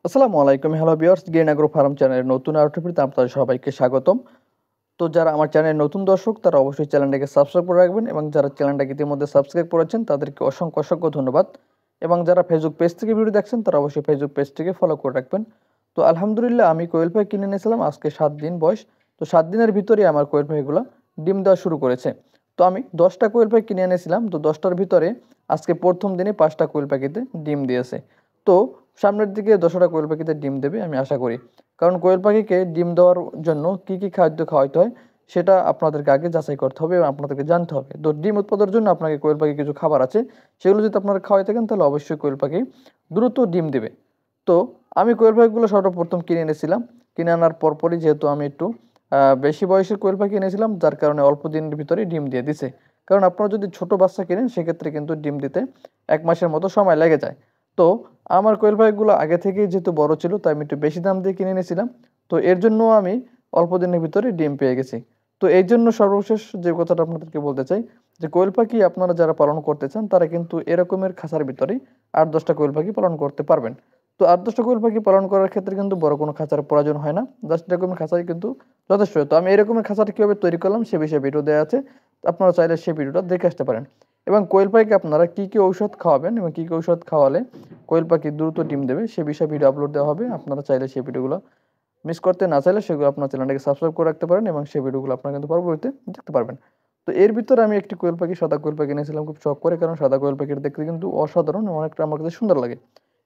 আসসালামু আলাইকুম। Hello viewers, green agro farm চ্যানেলের নতুন আরেকটি ভিডিওতে আপনাদের সবাইকে স্বাগতম। তো যারা আমার চ্যানেলের নতুন দর্শক তারা অবশ্যই চ্যানেলটাকে সাবস্ক্রাইব করে রাখবেন এবং যারা চ্যানেলটাকে ইতিমধ্যে সাবস্ক্রাইব করেছেন তাদেরকে অসংখ্য অসংখ্য ধন্যবাদ। এবং যারা ফেসবুক পেজ থেকে ভিডিও দেখছেন তারা অবশ্যই ফেসবুক পেজটিকে ফলো করে রাখবেন। তো আলহামদুলিল্লাহ আমি কোয়েল পাখি কিনে এনেছিলাম আজকে 7 দিন বয়স। তো 7 দিনের ভিতরেই আমার কোয়েল পাখিগুলো ডিম দেওয়া শুরু করেছে। তো আমি 10টা কোয়েল পাখি কিনে এনেছিলাম। তো 10টার ভিতরে আজকে প্রথম দিনে 5টা কোয়েল পাখিতে ডিম দিয়েছে। তো সামনের দিকে 10টা কোয়েল পাখিতে ডিম দেবে আমি আশা করি। কারণ কোয়েল পাখিকে ডিম দেওয়ার জন্য কী খাদ্য খাওয়াইতে হয় সেটা আপনাদেরকে আগে যাচাই করতে হবে এবং আপনাদেরকে জানতে হবে। তো ডিম উৎপাদনের জন্য আপনাকে কোয়েল পাখির কিছু খাবার আছে। সেগুলো যদি আপনারা খাওয়াই থাকেন তাহলে অবশ্যই কোয়েল পাখি দ্রুত ডিম দেবে। তো আমি কোয়েল পাখিগুলো সর্বপ্রথম কিনে এনেছিলাম। কিনে আনার পরপরই যেহেতু আমি একটু বেশি বয়সের কোয়েল পাখি এনেছিলাম যার কারণে অল্প দিনের ভিতরেই ডিম দিয়ে দিছে। কারণ আপনারা যদি ছোট বাচ্চা কিনেন সেক্ষেত্রে কিন্তু ডিম দিতে 1 মাসের মতো সময় লেগে যায়। তো আমার কোয়েল পাখিগুলো আগে থেকেই যেহেতু বড় ছিল তাই আমি একটু বেশি দাম দিয়ে কিনে এনেছিলাম। তো এর জন্য আমি অল্প দিনের ভিতরে ডিম পেয়ে গেছি। তো এইজন্য সর্বশেষ যে কথাটা আপনাদেরকে বলতে চাই যে কোয়েল পাখি আপনারা যারা পালন করতে চান তারা কিন্তু এরকমের খাঁচার ভিতরেই ৮-১০টা কোয়েল পাখি পালন করতে পারবেন। তো ৮-১০টা কোয়েল পাখি পালন করার ক্ষেত্রে কিন্তু বড় কোনো খাঁচার প্রয়োজন হয় না। জাস্ট এরকমের খাঁচাই কিন্তু যথেষ্ট। তো আমি এরকমের খাঁচাটা কিভাবে তৈরি করলাম সে বিষয়ে ভিডিও দেয়া আছে। আপনারা চাইলে সেই ভিডিওটা দেখে আসতে পারেন। এবং কোয়েল পাখিকে আপনারা কী ঔষধ খাওয়াবেন এবং কী ঔষধ খাওয়ালে কোয়েল পাখি দ্রুত ডিম দেবে সে বিষয়ে ভিডিও আপলোড দেওয়া হবে। আপনারা চাইলে সেই ভিডিওগুলো মিস করতে না চাইলে সেগুলো আপনার চ্যানেলটাকে সাবস্ক্রাইব করে রাখতে পারেন এবং সেই ভিডিওগুলো আপনারা কিন্তু পরবর্তীতে দেখতে পারবেন। তো এর ভিতরে আমি একটি কোয়েল পাখি সাদা কোয়েল পাখি এনেছিলাম খুব শখ করে, কারণ সাদা কোয়েল পাখিটা দেখতে কিন্তু অসাধারণ এবং অনেকটা আমার কাছে সুন্দর লাগে।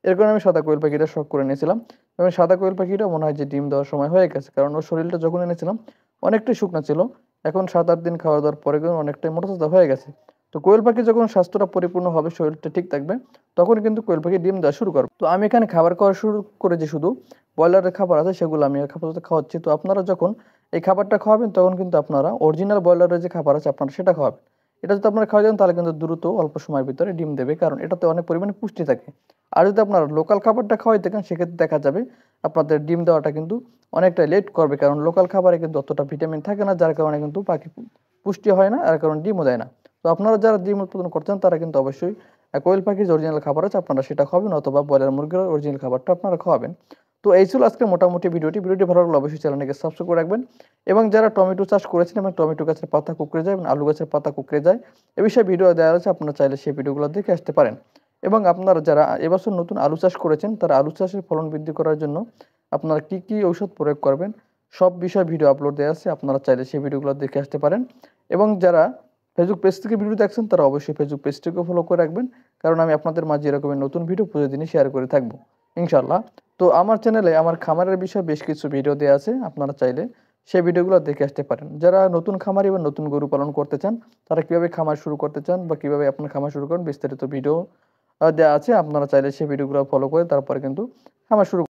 এর কারণে আমি সাদা কোয়েল পাখিটা শখ করে নিয়েছিলাম এবং সাদা কোয়েল পাখিটা মনে হয় যে ডিম দেওয়ার সময় হয়ে গেছে, কারণ ওর শরীরটা যখন এনেছিলাম অনেকটাই শুকনা ছিল। এখন 7-8 দিন খাওয়া দাওয়ার পরে কিন্তু অনেকটাই মোটাতাজা হয়ে গেছে। তো কোয়েল পাখি যখন স্বাস্থ্যটা পরিপূর্ণ হবে, শরীরটা ঠিক থাকবে, তখন কিন্তু কোয়েল পাখি ডিম দেওয়া শুরু করবে। তো আমি এখানে খাবার খাওয়া শুরু করেছি শুধু ব্রয়লারের খাবার আছে সেগুলো আমি আপাতত খাওয়াচ্ছি। তো আপনারা যখন এই খাবারটা খাওয়াবেন তখন কিন্তু আপনারা অরিজিনাল ব্রয়লারের যে খাবার আছে আপনারা সেটা খাওয়াবেন। এটা যদি আপনারা খাওয়াই দেন তাহলে কিন্তু দ্রুত অল্প সময়ের ভিতরে ডিম দেবে, কারণ এটাতে অনেক পরিমাণে পুষ্টি থাকে। আর যদি আপনারা লোকাল খাবারটা খাওয়াই থাকেন সেক্ষেত্রে দেখা যাবে আপনাদের ডিম দেওয়াটা কিন্তু অনেকটা লেট করবে, কারণ লোকাল খাবারে কিন্তু অতটা ভিটামিন থাকে না, যার কারণে কিন্তু পাখি পুষ্টি হয় না, আর কারণে ডিমও দেয় না। তো আপনারা যারা ডিম উৎপাদন করছেন তারা কিন্তু অবশ্যই কোয়েল পাখির যে অরিজিনাল খাবার আছে আপনারা সেটা খাওয়াবেন, অথবা ব্রয়লার মুরগির অরিজিনাল খাবারটা আপনারা খাওয়াবেন। তো এই ছিল আজকে মোটামুটি ভিডিওটি ভালো লাগলে অবশ্যই চ্যানেলটিকে সাবস্ক্রাইব করে রাখবেন। এবং যারা টমেটো চাষ করেছেন এবং টমেটো গাছের পাতা কুঁকড়ে যায় এবং আলু গাছের পাতা কুঁকড়ে যায় এ বিষয়ে ভিডিও দেওয়া আছে, আপনারা চাইলে সেই ভিডিওগুলো দেখে আসতে পারেন। এবং আপনারা যারা এবছর নতুন আলু চাষ করেছেন তারা আলু চাষের ফলন বৃদ্ধি করার জন্য আপনারা কি ঔষধ প্রয়োগ করবেন সব বিষয়ে ভিডিও আপলোড দেওয়া আছে, আপনারা চাইলে সেই ভিডিওগুলো দেখে আসতে পারেন। এবং যারা ফেসবুক পেজ থেকে ভিডিও দেখছেন তারা অবশ্যই ফেসবুক পেজটিকেও ফলো করে রাখবেন, কারণ আমি আপনাদের মাঝে এরকমের নতুন ভিডিও প্রতিদিনই শেয়ার করে থাকবো ইনশাআল্লাহ। তো আমার চ্যানেলে আমার খামারের বিষয়ে বেশ কিছু ভিডিও দেওয়া আছে, আপনারা চাইলে সেই ভিডিওগুলো দেখে আসতে পারেন। যারা নতুন খামারি বা নতুন গরু পালন করতে চান তারা কিভাবে খামার শুরু করতে চান বা কিভাবে আপনার খামার শুরু করেন বিস্তারিত ভিডিও দেওয়া আছে, আপনারা চাইলে সেই ভিডিওগুলো ফলো করে তারপরে কিন্তু খামার শুরু